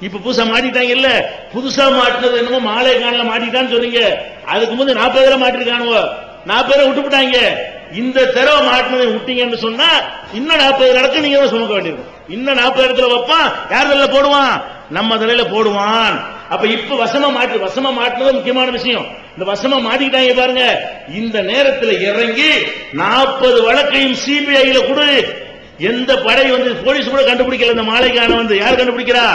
இப்ப புதுசா மாட்டிட்டாங்க இல்ல, புதுசா மாட்டினது என்னமோ மாலை காணல மாட்டிட்டான்னு சொல்றீங்க. அதுக்கு முந்தைய 40 பேரை மாட்டிருக்கானுவோ, 40 பேரை விட்டுவிட்டாங்க. இந்த தடவை மாட்டினதை விட்டீங்கன்னு சொன்னா இன்னும் 40 இடத்துல நீங்க தான் சுமக்க வேண்டியிருக்கும். இன்னும் 40 இடத்துல வைப்பான். யார் தலையில போடுவான்? நம்ம தலையில போடுவான். அப்ப இப்ப வசமா மாட்டினது முக்கியமான விஷயம். இந்த வசமா மாட்டிக்கிட்டாங்க பாருங்க. இந்த நேரத்தில் இறங்கி 40 வழக்கையும் சிபிஐல கொடு. எந்த படை வந்து போலீஸ் கூட கண்டுபிடிக்கல. இந்த மாலைக்கான வந்து யார் கண்டுபிடிக்கிறா?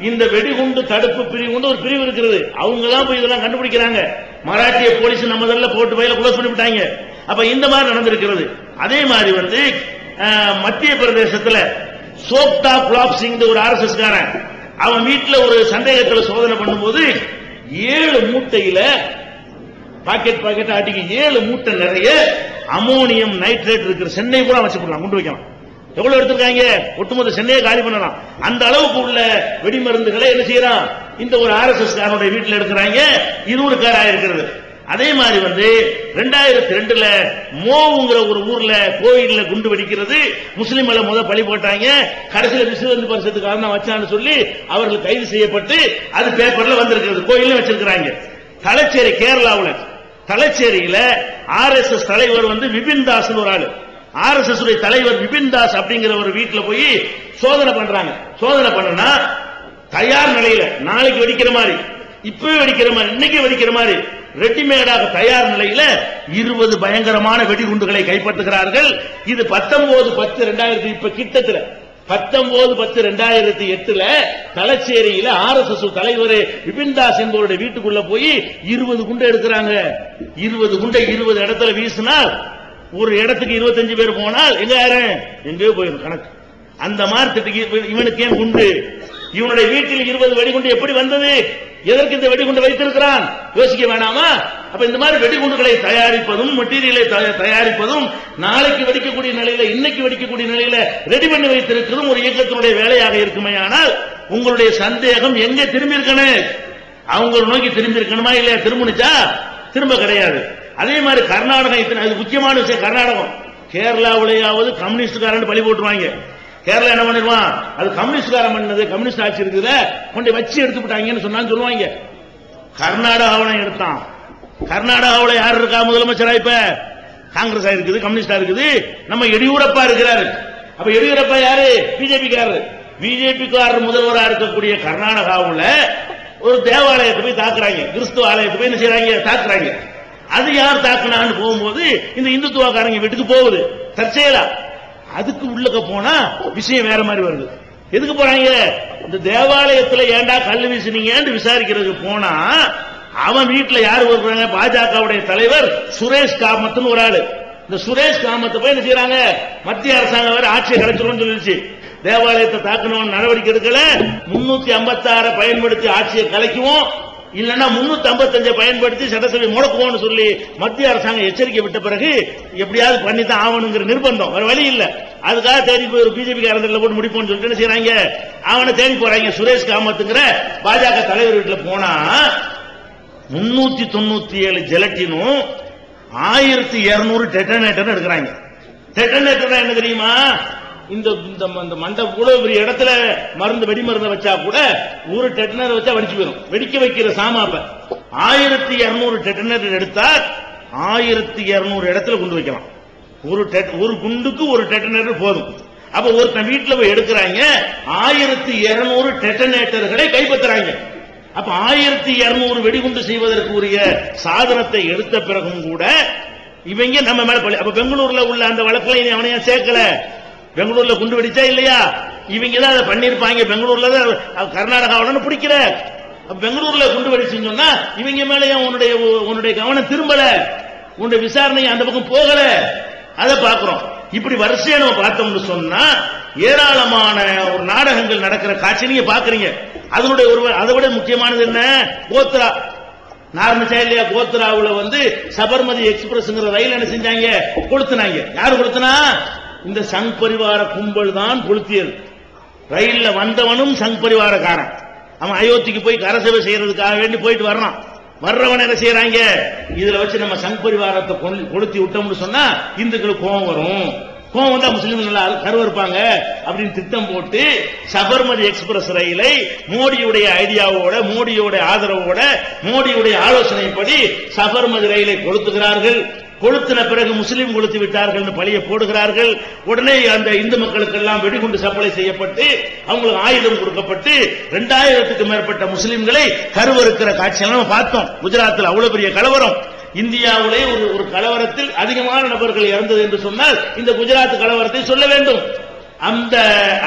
இந்த வெடிகுண்டு தடுப்பு பிரிவு ஒரு பிரிவு இருக்கிறது. அவங்க தான் போய் இதெல்லாம் கண்டுபிடிக்கிறாங்க. மராட்டிய போலீஸ் நம்ம இதெல்லாம் போட்டு வயல க்ளோஸ் பண்ணி விட்டாங்க. அப்ப இந்த மாதிரி நடந்திருக்கிறது. அதே மாதிரி வந்து மத்திய பிரதேசத்துல சோப்டா குலாப் சிங் ஒரு RSS காரன், அவன் வீட்டுல ஒரு சந்தேகத்தில் சோதனை பண்ணும்போது 7 மூட்டையில பாக்கெட் ஆட்டிக்கு 7 மூட்டை நிறைய அமோனியம் நைட்ரேட் இருக்கிற சென்னை கூட வச்சு போடலாம், கொண்டு வைக்கலாம். எவ்வளவு எடுத்திருக்காங்க? ஒட்டுமொத்த சென்னையை காலி பண்ணலாம். அந்த அளவுக்கு உள்ள வெடிமருந்துகளை என்ன செய்யறான்? இந்த ஒரு RSS காரனுடைய வீட்டில் எடுக்கிறாங்க. இது ஒரு காராக இருக்கிறது. அதே மாதிரி வந்து 2002 மோவுங்கிற ஒரு ஊர்ல கோயில்ல குண்டு வெடிக்கிறது. முஸ்லிம் பழி போட்டாங்க. கடைசியில் விசுவந்து பரிசத்துக்கு காரணம் வச்சான்னு சொல்லி அவர்கள் கைது செய்யப்பட்டு அது பேப்பர்ல வந்திருக்கிறது. கோயில வச்சிருக்கிறாங்க. தலச்சேரி, கேரளாவில் தலச்சேரியில RSS தலைவர் வந்து விபின் தாஸ் ஒரு ஆளு, RSS உடைய தலைவர் விபின் தாஸ் அப்படிங்கிற ஒரு வீட்டுல போய் சோதனை பண்றாங்க. சோதனை பண்ணா தயார் நிலையில நாளைக்கு வெடிக்கிற மாதிரி, இப்பவே வெடிக்கிற மாதிரி, இன்னைக்கு வெடிக்கிற மாதிரி ரெடிமேடாக தயார் நிலையில 20 பயங்கரமான வெடிகுண்டுகளை கைப்பற்றுகிறார்கள். இது 19/10/2000 இப்ப கிட்டத்துல 19/10/2008 தலச்சேரியில RSS தலைவர் விபின் தாஸ் என்பவருடைய வீட்டுக்குள்ள போய் 20 குண்டு எடுக்கிறாங்க. 20 குண்டை 20 இடத்துல வீசினால் ஒரு இடத்துக்கு 25 பேர் போனால் எங்கேயோ போயிடும் கணக்கு. அந்த மாதிரி இவனுக்கு ஏன் குண்டு? இவனுடைய வீட்டில் 20 வெடிகுண்டு எப்படி வந்தது? எதற்கு இந்த வெடிகுண்டு வைத்திருக்கிறான்? யோசிக்க வேணாமா? அப்ப இந்த மாதிரி வெடிகுண்டுகளை தயாரிப்பதும் மெட்டீரியலை தயாரிப்பதும் நாளைக்கு வெடிக்கக்கூடிய நிலையில இன்னைக்கு வெடிக்கக்கூடிய நிலையில ரெடி பண்ணி வைத்திருக்கிறதும் ஒரு இயக்கத்தினுடைய வேலையாக இருக்குமே. ஆனால் உங்களுடைய சந்தேகம் எங்க திரும்பி இருக்கணும்? அவங்க நோக்கி திரும்பி இருக்கணுமா இல்லையா? திரும்பிச்சா திரும்ப கிடையாது. அதே மாதிரி கர்நாடகம், அது முக்கியமான விஷயம். கர்நாடகம் கேரளாவிலேயாவது கம்யூனிஸ்டுக்காரன் பழி போட்டுருவாங்க. கேரளா என்ன பண்ணிடுவான்? அது கம்யூனிஸ்டுக்காரன் பண்ணது, கம்யூனிஸ்ட் ஆட்சி இருக்குதுல கொண்டு வச்சு எடுத்துட்டாங்கன்னு சொன்னான்னு சொல்லுவாங்க. கர்நாடகாவில் எடுத்தான். கர்நாடகாவில் யார் இருக்கா முதலமைச்சரா? இப்ப காங்கிரஸ் இருக்குது, கம்யூனிஸ்டா இருக்குது. நம்ம எடியூரப்பா இருக்கிறாரு. அப்ப எடியூரப்பா யாரு? பிஜேபிக்காரர் முதல்வராக இருக்கக்கூடிய கர்நாடகாவில் ஒரு தேவாலயத்தை போய் தாக்குறாங்க, கிறிஸ்துவ ஆலயத்தை போய் என்ன செய்யறாங்க? தாக்குறாங்க. அது யார் தாக்குனான்னு போகும்போது இந்த இந்துத்துவக்காரங்க வீட்டுக்கு போகுது தற்செயலா. அதுக்கு உள்ளக்க போனா விஷயம் வேற மாதிரி வருது. எதுக்கு போறாங்க? இந்த தேவாலயத்தில் ஏண்டா கல் வீசினீங்கன்னு விசாரிக்கிறதுக்கு போனா அவன் வீட்டுல யாரு வருவாங்க? பாஜகவுடைய தலைவர் சுரேஷ் காமத்னு ஒரு ஆளு. இந்த சுரேஷ் காமத்தை போய் என்ன செய்யறாங்க? மத்திய அரசாங்கம் வேற ஆட்சியை கிடைச்சிடும் சொல்லிருச்சு. தேவாலயத்தை தாக்கணும் நடவடிக்கை எடுக்கல, 356 பயன்படுத்தி ஆட்சியை கலைக்குவோம், இல்லன்னா 355 பயன்படுத்தி சட்டசபை முடக்குவோம்னு சொல்லி மத்திய அரசாங்கம் எச்சரிக்கை விட்ட பிறகு எப்படியாவது பண்ணித்தான் ஆகணுங்கிற நிர்பந்தம், வேற வழி இல்ல. அதுக்காக தேடி போய் ஒரு பிஜேபி காரத்தில் போட்டு முடிப்போம்னு சொல்லிட்டு என்ன செய்யறாங்க? அவனை தேடி போறாங்க. சுரேஷ் காமத்துங்கிற பாஜக தலைவர் வீட்டுல போனா 397 ஜெலட்டினும் 1200 டெட்டனேட்டர் எடுக்கிறாங்க. டெட்டனேட்டர் என்ன தெரியுமா? இந்த மண்டபம் கூட ஒரு இடத்துல மருந்து வெடி மருந்து வச்சா கூட ஒரு டெட்டனேட்டர் வச்சா வெடிச்சு போயிடும். வெடிக்க வைக்கிற சாமாப்ப 1200 டெட்டனேட்டர் எடுத்தா 1200 இடத்துல குண்டு வைக்கலாம். ஒரு குண்டுக்கு ஒரு டெட்டனேட்டர் போதும். அப்ப ஒருத்தன் வீட்டுல போய் எடுக்கிறாங்க, 1200 டெட்டனேட்டர்களை கைப்பற்றுறாங்க. அப்ப 1200 வெடிகுண்டு செய்வதற்கு உரிய சாதனத்தை எடுத்த பிறகும் கூட இவங்க நம்ம மேல பள்ளி. அப்ப பெங்களூர்ல உள்ள அந்த வழக்குல அவனையா சேர்க்கல? பெங்களூர்ல குண்டு வெடிச்சா இல்லையா? இவங்க தான் அதை பண்ணிருப்பாங்க. பெங்களூர்ல தான் கர்நாடகாவுடன் பிடிக்கல. பெங்களூர்ல குண்டு வெடிச்சுன்னு சொன்னா இவங்க மேலேயும் உன்னுடைய கவனம் திரும்பல, உன்னுடைய விசாரணை அந்த பக்கம் போகல. அதை பாக்குறோம். இப்படி வரிசையா நம்ம பார்த்தோம்னு சொன்னா ஏராளமான ஒரு நாடகங்கள் நடக்கிற காட்சி நீங்க பாக்குறீங்க. அதனுடைய அதை விட முக்கியமானது என்ன? கோத்ரா நார்மச்சா இல்லையா? கோத்ராவுல சபர்மதி எக்ஸ்பிரஸ்ங்கிற ரயில் என்ன செஞ்சாங்க? கொளுத்துனாங்க. யாரு கொளுத்துனா? இந்த சங் பரிவார கும்பல் தான் கொளுத்தியது. ரயில்ல வந்தவனும் சங் பரிவாரக்காரன். அவன் அயோத்திக்கு போய் கரசேவை செய்யறதுக்காக வேண்டி போயிட்டு வர்றான். வர்றவன் என்ன செய்யறாங்க? இதுல வச்சு நம்ம சங் பரிவாரத்தை கொளுத்தி விட்டோம்னு சொன்னா இந்துக்களுக்கு கோபம் வரும், கோவம் வந்தா முஸ்லிம்கள் கருவறுப்பாங்க அப்படின்னு திட்டம் போட்டு சபர்மதி எக்ஸ்பிரஸ் ரயிலை மோடியுடைய ஐடியாவோட, மோடியுடைய ஆதரவோட, மோடியுடைய ஆலோசனைப்படி சபர்மதி ரயிலை கொளுத்துகிறார்கள். கொளுத்தின பிறகு முஸ்லீம் கொளுத்து விட்டார்கள் பழிய போடுகிறார்கள். உடனே அந்த இந்து மக்களுக்கு எல்லாம் வெடிகுண்டு சப்ளை செய்யப்பட்டு அவங்களுக்கு ஆயுதம் கொடுக்கப்பட்டு 2000க்கும் மேற்பட்ட முஸ்லிம்களை கருவறுக்கிற காட்சியெல்லாம் நம்ம பார்த்தோம். குஜராத்தில் அவ்வளவு பெரிய கலவரம். இந்தியாவிலே ஒரு கலவரத்தில் அதிகமான நபர்கள் இறந்தது என்று சொன்னால் இந்த குஜராத் கலவரத்தை சொல்ல வேண்டும்.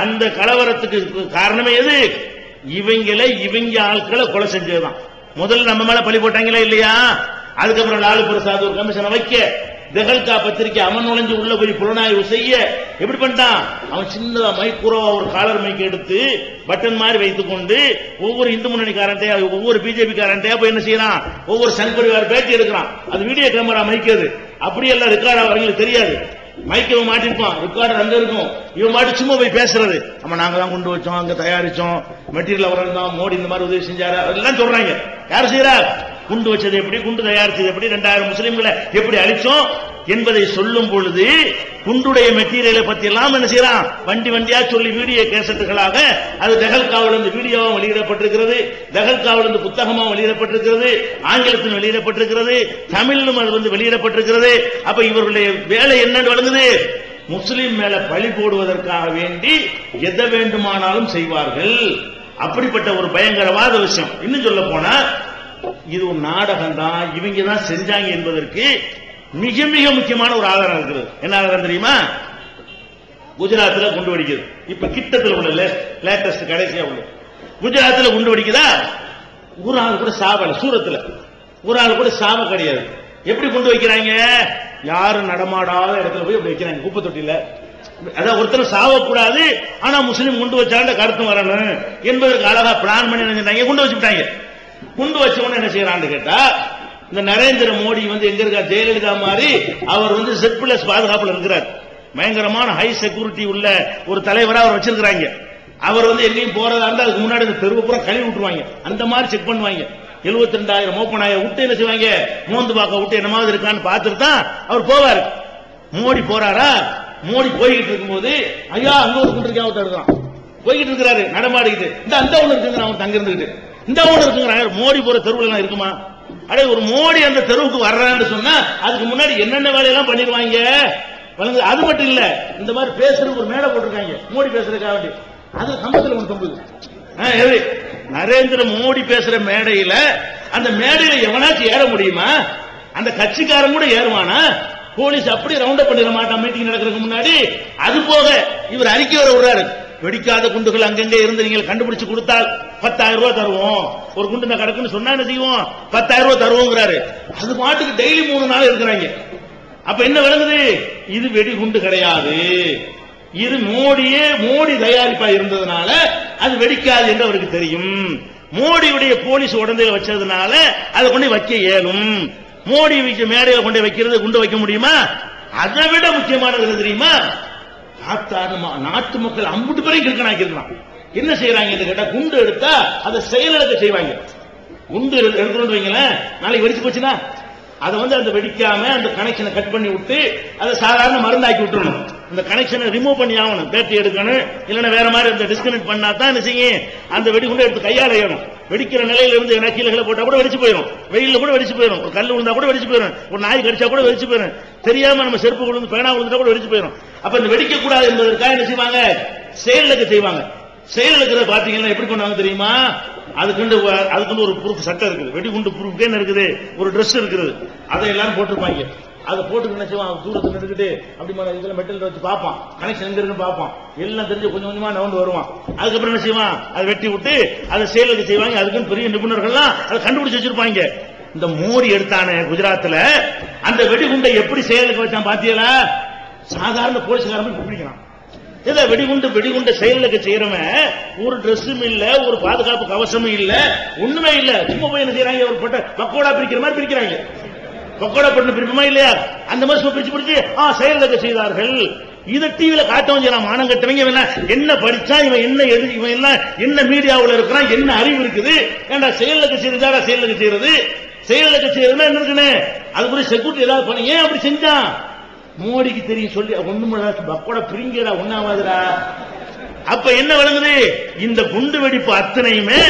அந்த கலவரத்துக்கு காரணமே எது? இவங்க ஆட்களை கொலை செஞ்சதுதான். முதல்ல நம்ம மேல பழி போட்டாங்களா இல்லையா? அதுக்கப்புறம் லாலு பிரசாத் ஒரு கமிஷனை வைக்க, தெஹல்கா பத்திரிகை அவன் நுழைஞ்சு உள்ள போய் புலனாய்வு செய்ய எப்படி பண்ணிட்டான்? அவன் சின்னதா மைக்கூறவா ஒரு காலர் மைக் எடுத்து பட்டன் மாதிரி வைத்துக் கொண்டு ஒவ்வொரு இந்து முன்னணிக்காரன்ட்டையா, ஒவ்வொரு பிஜேபி காரன்ட்டையா போய் என்ன செய்யறான்? ஒவ்வொரு சங் பரிவார் பேட்டி எடுக்கிறான். அது வீடியோ கேமரா மைக். அது அப்படியெல்லாம் ரெக்கார்ட் அவங்களுக்கு தெரியாது. மைக்க மாட்டிருப்பான், ரெக்கார்டர் அங்க இருக்கும். இவன் மாட்டி சும்மா போய் பேசுறது. நம்ம நாங்க தான் கொண்டு வச்சோம், அங்க தயாரிச்சோம், மெட்டீரியல் வளர்ந்தோம், மோடி இந்த மாதிரி உதவி செஞ்சாரு எல்லாம் சொல்றாங்க. யார் செய்யறார்? குண்டு வச்சது எப்படி, குண்டு தயாரிச்சது எப்படி, 2000 முஸ்லிம்களை எப்படி அழிச்சோம் என்பதை சொல்லும் பொழுது குண்டுடைய மெட்டீரியலை பத்தி எல்லாம் என்ன செய்யறான்? வண்டி வண்டியா சொல்லி வீடியோ கேசட்டுகளாக அது தெஹல்காவிலிருந்து வீடியோவும் வெளியிடப்பட்டிருக்கிறது, தெஹல்காவிலிருந்து புத்தகமும் வெளியிடப்பட்டிருக்கிறது, ஆங்கிலத்தில் வெளியிடப்பட்டிருக்கிறது, தமிழிலும் அது வந்து வெளியிடப்பட்டிருக்கிறது. அப்ப இவர்களுடைய வேலை என்னன்னு வழங்குது? முஸ்லிம் மேல பழி போடுவதற்காக வேண்டி எதை வேண்டுமானாலும் செய்வார்கள். அப்படிப்பட்ட ஒரு பயங்கரவாத விஷயம். இன்னும் சொல்ல போனா இது ஒரு நாடகம் தான், இவங்க தான் செஞ்சாங்க என்பதற்கு மிக மிக முக்கியமான ஒரு ஆதாரம் இருக்குது. என்ன ஆதாரம் தெரியுமா? குஜராத்தில் குண்டு வெடிக்குது. இப்ப கிட்டத்தில் உள்ள லேட்டஸ்ட் கடைசியா உள்ள குஜராத்தில் குண்டு வெடிக்குதா? ஒரு ஆள் கூட சாவல. சூரத்தில் ஒரு ஆள் கூட சாவ கிடையாது. எப்படி குண்டு வைக்கிறாங்க? யாரும் நடமாடாத இடத்துல போய் அப்படி வைக்கிறாங்க, குப்பை தொட்டில. அதான் ஒருத்தர் சாவக்கூடாது, ஆனா முஸ்லீம் குண்டு வச்சாண்ட கருத்து வரணும் என்பதற்கு அழகா பிளான் பண்ணி நினைச்சாங்க, குண்டு வச்சுட்டாங்க. குண்டு வச்சவன என்ன செய்யறான்னு கேட்டா, இந்த நரேந்திர மோடி வந்து எங்க இருக்கார்? ஜெயலலிதா மாதிரி அவர் வந்து Z+ பாதுகாப்புல இருக்கிறார். பயங்கரமான ஹை செக்யூரிட்டி உள்ள ஒரு தலைவரா அவர் வச்சிருக்கிறாங்க. அவர் வந்து எங்கேயும் போறதா இருந்தா அதுக்கு முன்னாடி இந்த தெருவு பூரா கழுவி விட்டுருவாங்க. அந்த மாதிரி செக் பண்ணுவாங்க. 72,000 ஓப்பனாயிரம் விட்டு என்ன செய்வாங்க? மோந்து பார்க்க விட்டு என்னமாவது இருக்கான்னு பார்த்துட்டு தான் அவர் போவார். மோடி போறாரா? மோடி போய்கிட்டு இருக்கும்போது ஐயா அங்க ஒரு குண்டு இருக்கான், போய்கிட்டு இருக்கிறாரு நடமாடிக்கிட்டு, இந்த அந்த ஒண்ணு இருக்குங்க, அவன் தங்க இருந்துகிட்டு இந்த ஒண்ணு இருக்குங்கிறாங்க. மோடி போற தெருவுல எல்லாம் இருக்குமா? அடே, ஒரு மோடி அந்த தெருவுக்கு வர்றான்னு சொன்னா அதுக்கு முன்னாடி என்னென்ன வேலையெல்லாம் பண்ணிடுவாங்க. அது மட்டும் இல்ல, இந்த மாதிரி பேசுறதுக்கு ஒரு மேடை போட்டிருக்காங்க, மோடி பேசுறதுக்காக வேண்டி. அது கம்பத்தில் ஒன்று தொங்குது. நரேந்திர மோடி பேசுற மேடையில அந்த மேடையில எவனாச்சும் ஏற முடியுமா? அந்த கட்சிக்காரன் கூட ஏறுவானா? போலீஸ் அப்படி ரவுண்ட் அப் பண்ணிட மாட்டான் மீட்டிங் நடக்கிறதுக்கு முன்னாடி. அது போக இவர் அறிக்கை வர விடுறாரு, வெடிக்காத குண்டுகள் அங்கங்கே இருந்து நீங்கள் கண்டுபிடிச்சு கொடுத்தால் 10,000 ரூபாய் தருவோம். ஒரு குண்டு நான் கிடக்குன்னு சொன்னா என்ன செய்வோம்? 10,000 ரூபாய் தருவோங்கிறாரு. அது பாட்டுக்கு டெய்லி 3 நாள் இருக்கிறாங்க. அப்ப என்ன விளங்குது? இது வெடிகுண்டு கிடையாது. இது மோடி தயாரிப்பா இருந்ததுனால அது வெடிக்காது என்று அவருக்கு தெரியும். மோடியுடைய போலீஸ் உடந்தையில வச்சதுனால அதை கொண்டு வைக்க இயலும். மோடி மேடையில கொண்டு வைக்கிறது குண்டு வைக்க முடியுமா? அதை விட முக்கியமானது தெரியுமா? நாட்டு மக்கள் அம்புட்டு பேரையும் கிறுக்கனாக்கிருக்கலாம். என்ன செய்யறாங்க கேட்டா, குண்டு எடுத்தா அதை செயலிழக்க செய்வாங்க. குண்டு எடுக்கணும்னு வைங்களேன், நாளைக்கு வெடிச்சு போச்சுன்னா அதை வந்து அந்த வெடிக்காம அந்த கனெக்ஷனை கட் பண்ணி விட்டு அதை சாதாரண மருந்தாக்கி விட்டுறணும். அந்த கனெக்ஷனை ரிமூவ் பண்ணி ஆகணும், பேட்டி எடுக்கணும். இல்லைன்னா வேற மாதிரி அந்த டிஸ்கனெக்ட் பண்ணா தான் என்ன செய்யும்? அந்த வெடிகுண்டை எடுத்து கையால ஏறணும். வெடிக்கிற நிலையில இருந்து கீழே போட்டா கூட வெடிச்சு போயிடும், வெயில கூட வெடிச்சு போயிடும், ஒரு கல் விழுந்தா கூட வெடிச்சு போயிடும், ஒரு நாய் கடிச்சா கூட வெடிச்சு போயிடும், தெரியாம நம்ம செருப்பு விழுந்து பேனா விழுந்தா கூட வெடிச்சு போயிடும். அப்ப இந்த வெடிக்க கூடாது என்பதற்காக என்ன செய்வாங்க? செயலுக்கு செய்வாங்க. செயலுக்கு பாத்தீங்கன்னா எப்படி பண்ணுவாங்க தெரியுமா? அதுக்கு ஒரு ப்ரூஃப் சட்டம் இருக்குது, வெடிகுண்டு ப்ரூஃப் என்ன இருக்குது, ஒரு ட்ரெஸ் இருக்குது, அதை எல்லாரும் போட்டிருப்பாங்க. அதை போட்டு என்ன செய்வான்? தூரத்தில் நின்றுக்கிட்டு அப்படி இதுல மெட்டல் வச்சு பார்ப்பான், கனெக்ஷன் எங்க இருக்குன்னு பார்ப்பான். எல்லாம் தெரிஞ்சு கொஞ்சம் கொஞ்சமா நவந்து வருவான். அதுக்கப்புறம் என்ன செய்வான்? அதை வெட்டி விட்டு அதை செயலுக்கு செய்வாங்க. அதுக்குன்னு பெரிய நிபுணர்கள்லாம் அதை கண்டுபிடிச்சு வச்சிருப்பாங்க. இந்த மோடி எடுத்தான குஜராத்தில் அந்த வெடிகுண்டை எப்படி செயலுக்கு வச்சான் பாத்தீங்களா? சாதாரண போலீஸ்காரன் பிடிக்கிறான். வெடிகுண்ட செயலுக்கு செய்யறவன் ஒரு டிரெஸ்ஸும் இல்ல, ஒரு பாதுகாப்பு கவசமும் இல்ல, ஒண்ணுமே இல்ல, சும்மா போய் என்ன செய்யறாங்க? ஒரு பக்கோடா பிரிக்கிற மாதிரி பிரிக்கிறாங்க. பக்கோடா பண்ண பிரிப்புமா இல்லையா? அந்த மாதிரி பிரிச்சு செயலுக்கு செய்தார்கள். இதை டிவியில காட்டவும் செய்யலாம். மானம் கட்டவங்க என்ன படிச்சா, இவன் என்ன எழுதி, இவன் எல்லாம் என்ன மீடியாவில் இருக்கிறான், என்ன அறிவு இருக்குது? ஏன்டா செயலுக்கு செய்யறதா? செயலுக்கு செய்யறதுன்னா என்ன இருக்குன்னு அதுக்குரிய செக்யூரிட்டி ஏதாவது பண்ண. ஏன் அப்படி செஞ்சான்? மோடிக்கு தெரியும் சொல்லி ஒண்ணுமே பக்கோட பிரிங்கடா ஒண்ணாவதுடா. அப்ப என்ன விளங்குது? இந்த குண்டு வெடிப்பு அத்தனையுமே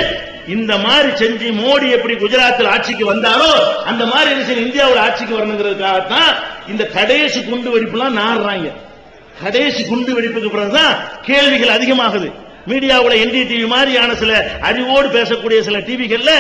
இந்த மாதிரி செஞ்சு மோடி எப்படி குஜராத்தில் ஆட்சிக்கு வந்தாரோ அந்த மாதிரி இந்தியாவில் ஆட்சிக்கு வரணுங்கிறதுக்காகத்தான் இந்த கடைசி குண்டு வெடிப்புலாம் நாடுறாங்க. கடைசி குண்டு வெடிப்புக்கு பிறகுதான் கேள்விகள் அதிகமாகுது. மீடியாவுல NDTV மாதிரியான சில அறிவோடு பேசக்கூடிய சில டிவிகள்ல